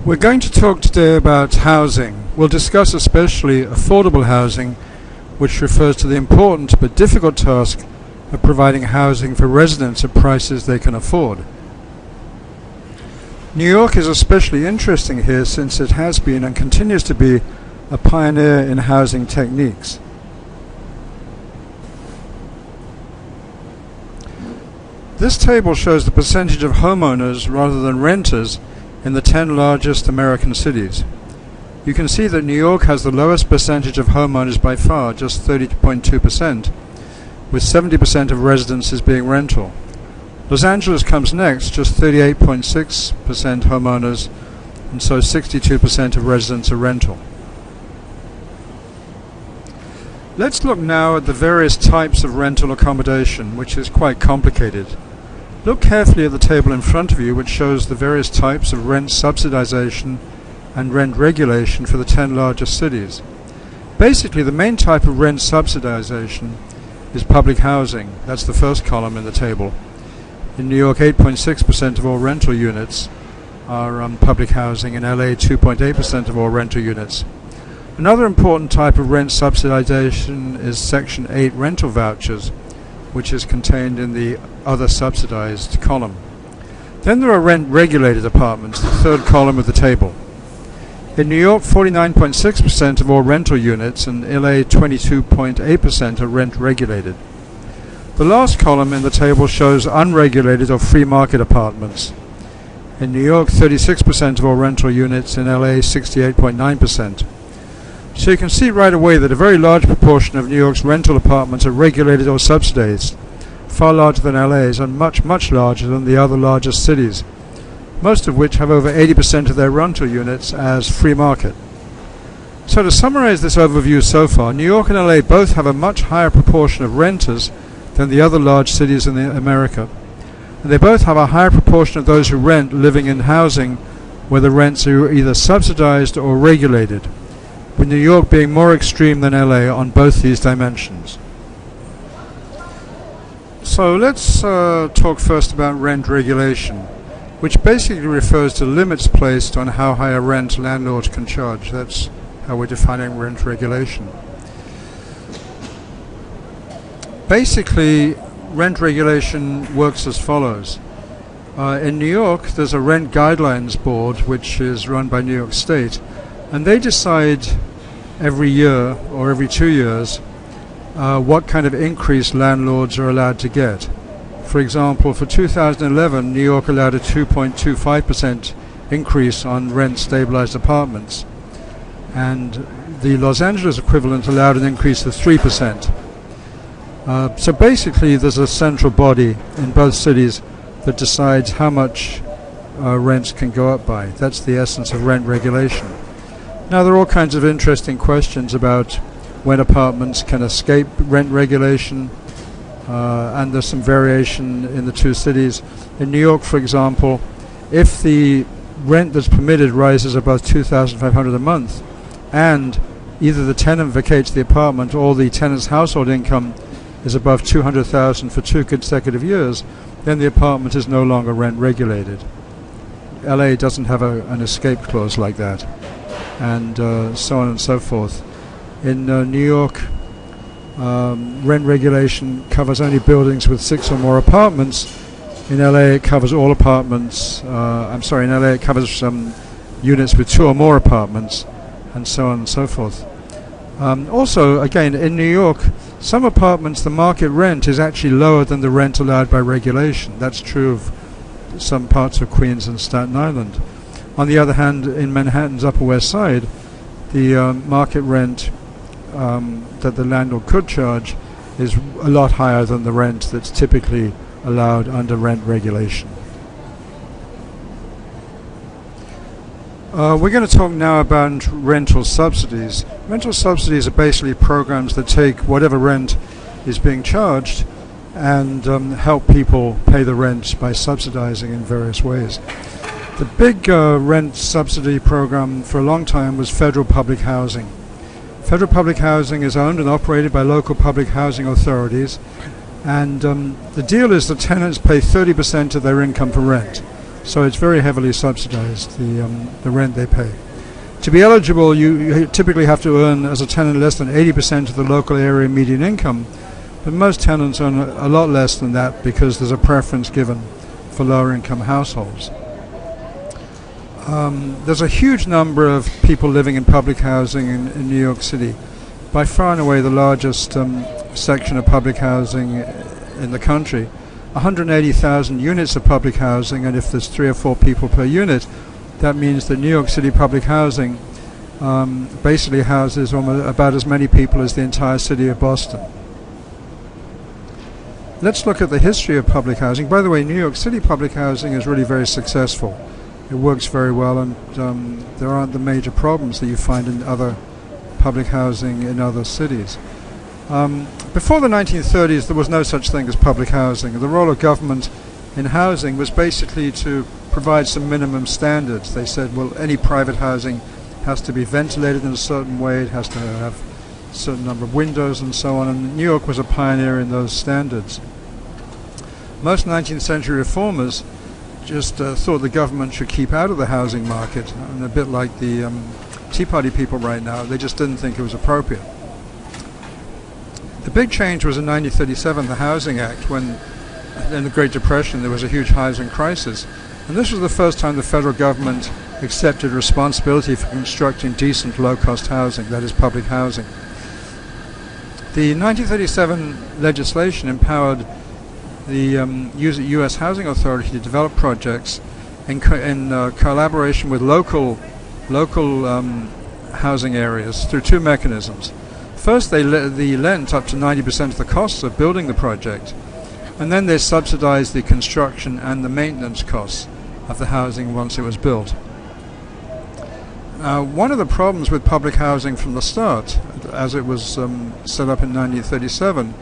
We're going to talk today about housing. We'll discuss especially affordable housing, which refers to the important but difficult task of providing housing for residents at prices they can afford. New York is especially interesting here since it has been and continues to be a pioneer in housing techniques. This table shows the percentage of homeowners rather than renters in the 10 largest American cities. You can see that New York has the lowest percentage of homeowners by far, just 30.2%, with 70% of residences being rental. Los Angeles comes next, just 38.6% homeowners, and so 62% of residents are rental. Let's look now at the various types of rental accommodation, which is quite complicated. Look carefully at the table in front of you, which shows the various types of rent subsidization and rent regulation for the 10 largest cities. Basically, the main type of rent subsidization is public housing. That's the first column in the table. In New York, 8.6% of all rental units are public housing. In LA, 2.8% of all rental units. Another important type of rent subsidization is Section 8 rental vouchers, which is contained in the other subsidized column. Then there are rent-regulated apartments, the third column of the table. In New York, 49.6% of all rental units, and LA 22.8% are rent-regulated. The last column in the table shows unregulated or free market apartments. In New York, 36% of all rental units, in LA 68.9%. So you can see right away that a very large proportion of New York's rental apartments are regulated or subsidized, far larger than LA's and much, much larger than the other largest cities, most of which have over 80% of their rental units as free market. So to summarize this overview so far, New York and LA both have a much higher proportion of renters than the other large cities in America. And they both have a higher proportion of those who rent living in housing where the rents are either subsidized or regulated, with New York being more extreme than LA on both these dimensions. So let's talk first about rent regulation, which basically refers to limits placed on how high a rent landlords can charge. That's how we're defining rent regulation. Basically, rent regulation works as follows. In New York, there's a Rent Guidelines Board, which is run by New York State, and they decide every year or every 2 years what kind of increase landlords are allowed to get. For example, for 2011, New York allowed a 2.25% increase on rent-stabilized apartments, and the Los Angeles equivalent allowed an increase of 3%. So basically, there's a central body in both cities that decides how much rents can go up by. That's the essence of rent regulation. Now, there are all kinds of interesting questions about when apartments can escape rent regulation, and there's some variation in the two cities. In New York, for example, if the rent that's permitted rises above $2,500 a month, and either the tenant vacates the apartment or the tenant's household income is above $200,000 for 2 consecutive years, then the apartment is no longer rent regulated. LA doesn't have an escape clause like that, and so on and so forth. In New York, rent regulation covers only buildings with 6 or more apartments. In LA, it covers all apartments. In LA, it covers units with 2 or more apartments, and so on and so forth. Also, again, in New York, some apartments, the market rent is actually lower than the rent allowed by regulation. That's true of some parts of Queens and Staten Island. On the other hand, in Manhattan's Upper West Side, the market rent that the landlord could charge is a lot higher than the rent that's typically allowed under rent regulation. We're going to talk now about rental subsidies. Rental subsidies are basically programs that take whatever rent is being charged and help people pay the rent by subsidizing in various ways. The big rent subsidy program for a long time was federal public housing. Federal public housing is owned and operated by local public housing authorities, and the deal is that tenants pay 30% of their income for rent. So it's very heavily subsidized, the rent they pay. To be eligible, you typically have to earn as a tenant less than 80% of the local area median income, but most tenants earn a lot less than that because there's a preference given for lower income households. There's a huge number of people living in public housing in New York City. By far and away the largest section of public housing in the country. 180,000 units of public housing, and if there's 3 or 4 people per unit, that means that New York City public housing basically houses almost about as many people as the entire city of Boston. Let's look at the history of public housing. By the way, New York City public housing is really very successful. It works very well, and there aren't the major problems that you find in other public housing in other cities. Before the 1930s, there was no such thing as public housing. The role of government in housing was basically to provide some minimum standards. They said, well, any private housing has to be ventilated in a certain way, it has to have a certain number of windows and so on, and New York was a pioneer in those standards. Most 19th century reformers just thought the government should keep out of the housing market, and a bit like the Tea Party people right now, they just didn't think it was appropriate. The big change was in 1937, the Housing Act, when in the Great Depression there was a huge housing crisis. And this was the first time the federal government accepted responsibility for constructing decent low-cost housing, that is public housing. The 1937 legislation empowered the U.S. Housing Authority to develop projects in collaboration with local housing areas through 2 mechanisms. First, they lent up to 90% of the costs of building the project, and then they subsidized the construction and the maintenance costs of the housing once it was built. One of the problems with public housing from the start, as it was set up in 1937,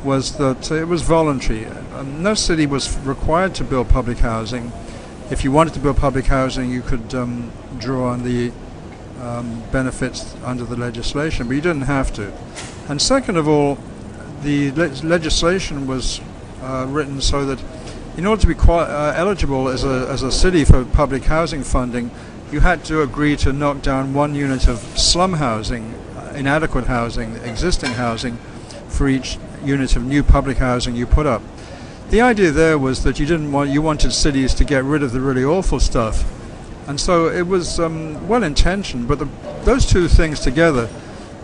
was that it was voluntary. No city was required to build public housing. If you wanted to build public housing, you could draw on the benefits under the legislation, but you didn't have to. And second of all, the legislation was written so that in order to be eligible as a city for public housing funding, you had to agree to knock down 1 unit of slum housing, inadequate housing, existing housing, for each unit of new public housing you put up. The idea there was that you wanted cities to get rid of the really awful stuff. And so it was well-intentioned, but those 2 things together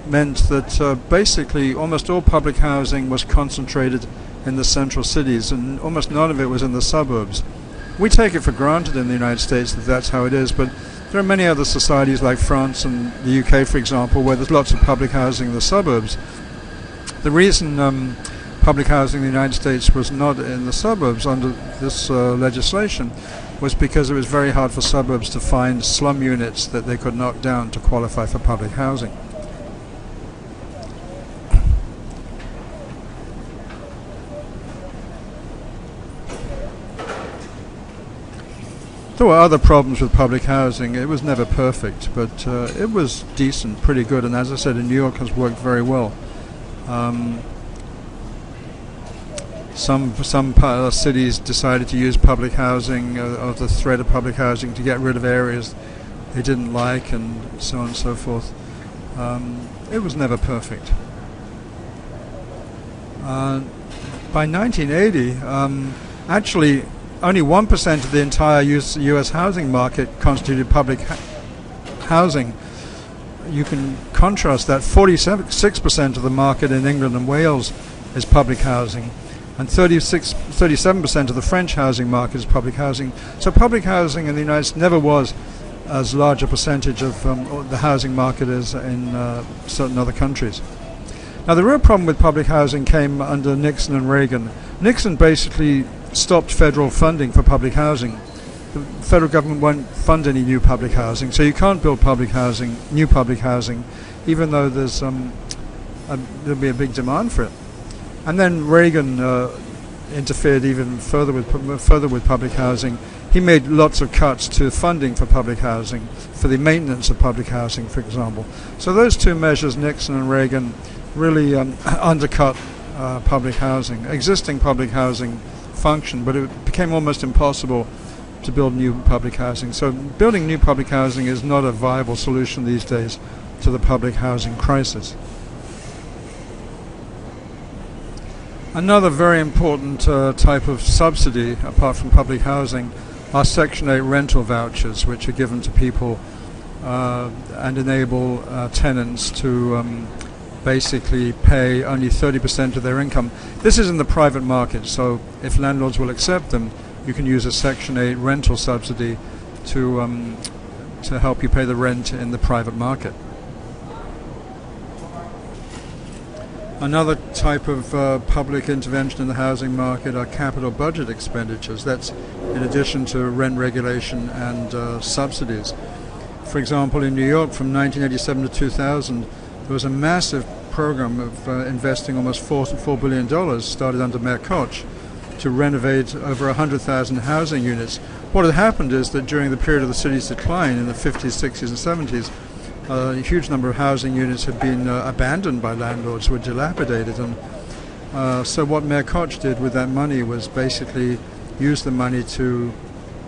meant that basically almost all public housing was concentrated in the central cities, and almost none of it was in the suburbs. We take it for granted in the United States that that's how it is, but there are many other societies like France and the UK, for example, where there's lots of public housing in the suburbs. The reason public housing in the United States was not in the suburbs under this legislation was because it was very hard for suburbs to find slum units that they could knock down to qualify for public housing. There were other problems with public housing. It was never perfect, but it was decent, pretty good, and as I said, in New York has worked very well. Some cities decided to use public housing, or the threat of public housing, to get rid of areas they didn't like, and so on and so forth. It was never perfect. By 1980, actually, only 1% of the entire U.S. housing market constituted public housing. You can contrast that. 46% of the market in England and Wales is public housing, and 37% of the French housing market is public housing. So public housing in the United States never was as large a percentage of the housing market as in certain other countries. Now, the real problem with public housing came under Nixon and Reagan. Nixon basically stopped federal funding for public housing. The federal government won't fund any new public housing, so you can't build public housing, new public housing, even though there'll be a big demand for it. And then Reagan interfered even further with public housing. He made lots of cuts to funding for public housing, for the maintenance of public housing, for example. So those 2 measures, Nixon and Reagan, really undercut public housing. Existing public housing functioned, but it became almost impossible to build new public housing. So building new public housing is not a viable solution these days to the public housing crisis. Another very important type of subsidy, apart from public housing, are Section 8 rental vouchers, which are given to people and enable tenants to basically pay only 30% of their income. This is in the private market, so if landlords will accept them, you can use a Section 8 rental subsidy to help you pay the rent in the private market. Another type of public intervention in the housing market are capital budget expenditures. That's in addition to rent regulation and subsidies. For example, in New York from 1987 to 2000, there was a massive program of investing almost $4 billion started under Mayor Koch to renovate over 100,000 housing units. What had happened is that during the period of the city's decline in the 50s, 60s and 70s, a huge number of housing units had been abandoned by landlords who were dilapidated, and so what Mayor Koch did with that money was basically use the money to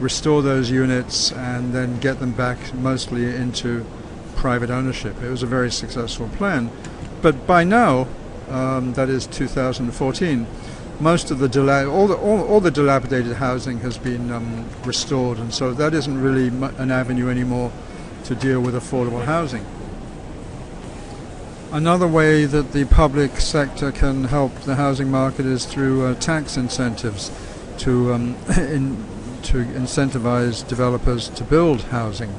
restore those units and then get them back mostly into private ownership. It was a very successful plan, but by now, that is 2014, most of the all the dilapidated housing has been restored, and so that isn't really an avenue anymore to deal with affordable housing. Another way that the public sector can help the housing market is through tax incentives to incentivize developers to build housing.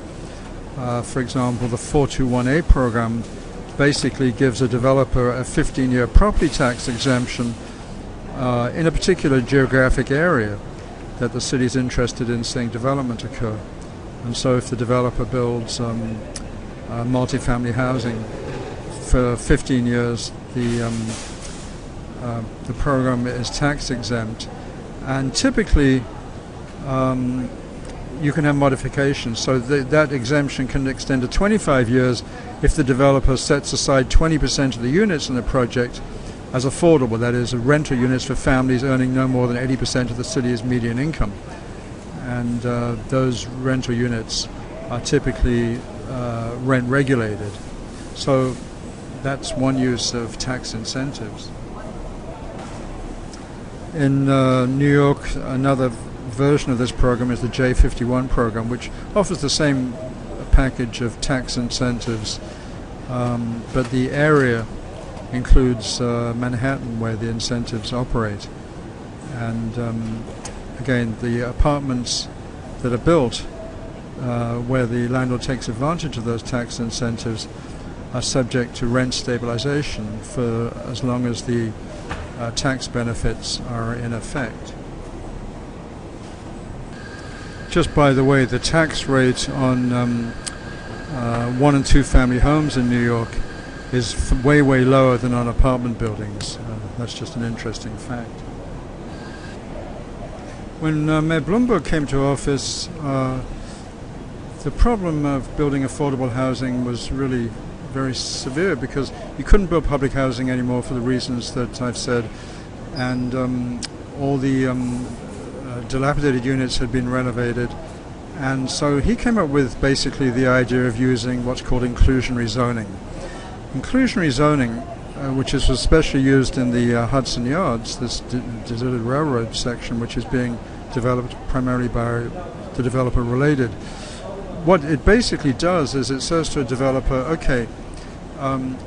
For example, the 421A program basically gives a developer a 15-year property tax exemption in a particular geographic area that the city is interested in seeing development occur. And so if the developer builds multifamily housing for 15 years, the program is tax exempt. And typically you can have modifications, so that exemption can extend to 25 years if the developer sets aside 20% of the units in the project as affordable, that is, rental units for families earning no more than 80% of the city's median income. And those rental units are typically rent regulated. So that's one use of tax incentives. In New York, another version of this program is the J51 program, which offers the same package of tax incentives, but the area includes Manhattan, where the incentives operate. And again, the apartments that are built where the landlord takes advantage of those tax incentives are subject to rent stabilization for as long as the tax benefits are in effect. Just by the way, the tax rate on 1 and 2 family homes in New York is way lower than on apartment buildings. That's just an interesting fact. When Mayor Bloomberg came to office, the problem of building affordable housing was really very severe because you couldn't build public housing anymore for the reasons that I've said, and all the dilapidated units had been renovated, and so he came up with basically the idea of using what's called inclusionary zoning. Inclusionary zoning, which is especially used in the Hudson Yards, this deserted railroad section, which is being developed primarily by the developer Related. What it basically does is it says to a developer, okay,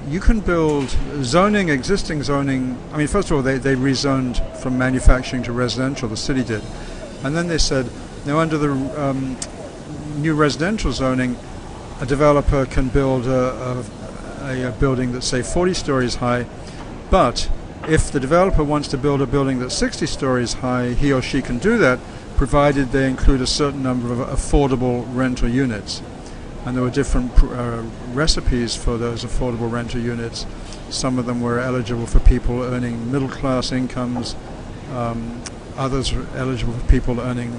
you can build zoning, existing zoning. I mean, first of all, they rezoned from manufacturing to residential, the city did. And then they said, now under the new residential zoning, a developer can build a building that's, say, 40 stories high, but if the developer wants to build a building that's 60 stories high, he or she can do that, provided they include a certain number of affordable rental units. And there were different recipes for those affordable rental units. Some of them were eligible for people earning middle-class incomes. Others were eligible for people earning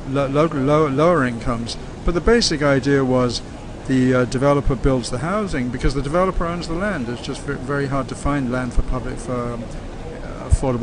lower incomes. But the basic idea was the developer builds the housing because the developer owns the land. It's just very hard to find land for